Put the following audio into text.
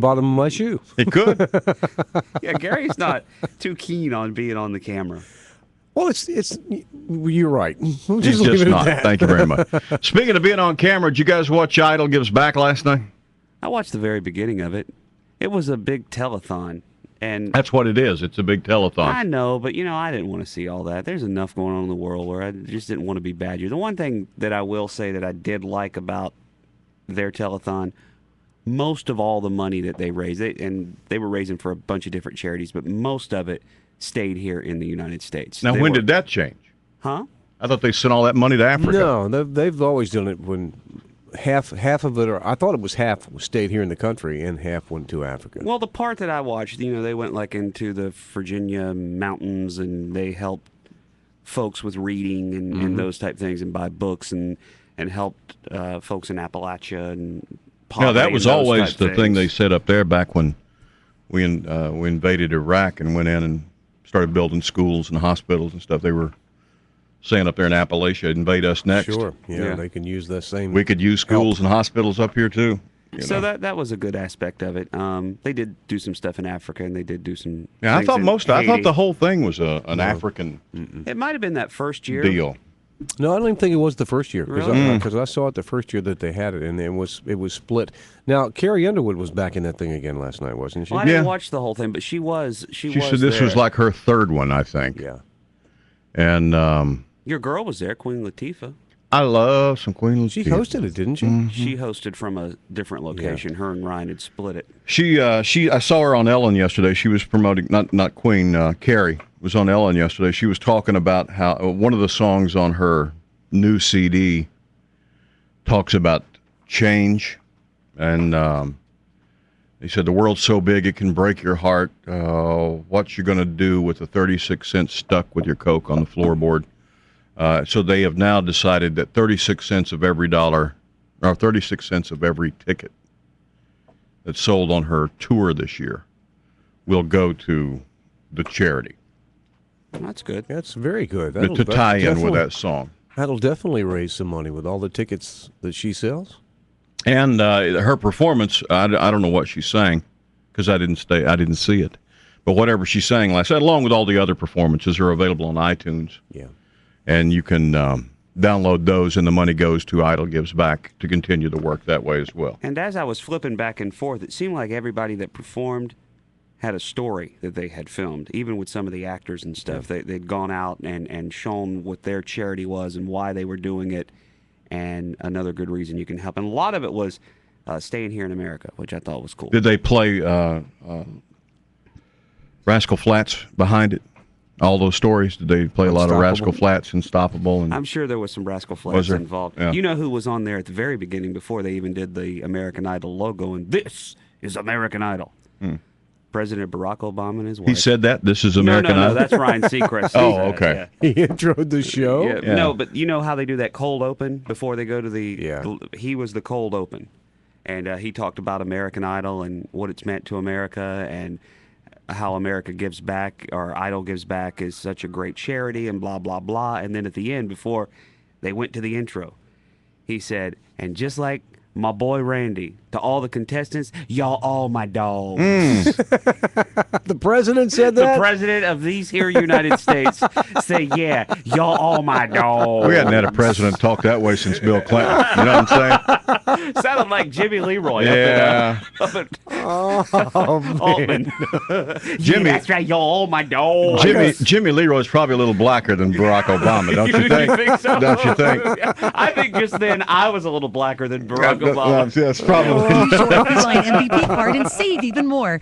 bottom of my shoe. It could. Yeah, Gary's not too keen on being on the camera. Well, it's you're right. We'll He's leave just it at not. that. Thank you very much. Speaking of being on camera, did you guys watch Idol Gives Back last night? I watched the very beginning of it. It was a big telethon. And That's what it is. It's a big telethon. I know, but, I didn't want to see all that. There's enough going on in the world where I just didn't want to be badgered. The one thing that I will say that I did like about their telethon, most of all the money that they raised, and they were raising for a bunch of different charities, but most of it stayed here in the United States. Now, when did that change? Huh? I thought they sent all that money to Africa. No, they've always done it when half of it, or I thought it was half stayed here in the country and half went to Africa. Well, the part that I watched, they went like into the Virginia mountains and they helped folks with reading and those type things and buy books and helped folks in Appalachia and poverty. No, that was and those always type the things. thing they set up there back when we invaded Iraq and went in and started building schools and hospitals and stuff. They were saying up there in Appalachia, invade us next. Sure, Yeah. they can use that same. We could use schools and hospitals up here too. So that was a good aspect of it. They did do some stuff in Africa, and they did do some. Yeah, I things thought in Haiti. the whole thing was an African It might have been that first year. deal. No, I don't even think it was the first year because Really? I saw it the first year that they had it, and it was split. Now, Carrie Underwood was back in that thing again last night, wasn't she? Well, I didn't watch the whole thing, but she was. She said this was like her third one, I think. Yeah. And Your girl was there, Queen Latifah. I love some Queen Latifah. She hosted it, didn't she? She hosted from a different location. Her and Ryan had split it. I saw her on Ellen yesterday. She was promoting not Queen, Carrie was on Ellen yesterday. She was talking about how one of the songs on her new CD talks about change, and he said the world's so big it can break your heart. What you're going to do with the 36 cents stuck with your Coke on the floorboard? So they have now decided that 36 cents of every dollar, or 36 cents of every ticket that's sold on her tour this year will go to the charity. That's good. That's very good. To tie in with that song. That'll definitely raise some money with all the tickets that she sells. And her performance, I don't know what she sang because I didn't see it. But whatever she sang last night, along with all the other performances, are available on iTunes. Yeah. And you can download those, and the money goes to Idol Gives Back to continue the work that way as well. And as I was flipping back and forth, it seemed like everybody that performed had a story that they had filmed, even with some of the actors and stuff. They'd gone out and shown what their charity was and why they were doing it, and another good reason you can help. And a lot of it was staying here in America, which I thought was cool. Did they play Rascal Flatts behind it? All those stories? Did they play a lot of Rascal Flatts, Unstoppable? And I'm sure there was some Rascal Flatts there? involved. Yeah. You know who was on there at the very beginning before they even did the American Idol logo, and this is American Idol. President Barack Obama and his wife. He said that? This is American no, Idol? that's Ryan Seacrest. Oh, okay. He introed the show. Yeah. No, but you know how they do that cold open before they go to the... Yeah. He was the cold open. And he talked about American Idol and what it's meant to America and how America Gives Back, or Idol Gives Back, is such a great charity and blah, blah, blah. And then at the end, before they went to the intro, he said, and just like my boy Randy, to all the contestants, y'all all my dogs. The president said The that? president of these here United States say, yeah, y'all all my dogs. We hadn't had a president talk that way since Bill Clinton. You know what I'm saying? Sounded like Jimmy Leroy Yeah. up at Oh, Altman. Jimmy- Yeah, that's right, y'all all my dogs. Jimmy Leroy's probably a little blacker than Barack Obama, don't you think? think so? Don't you think? I think just then I was a little blacker than Barack Obama. Yes, probably. Short Line MVP card and save even more.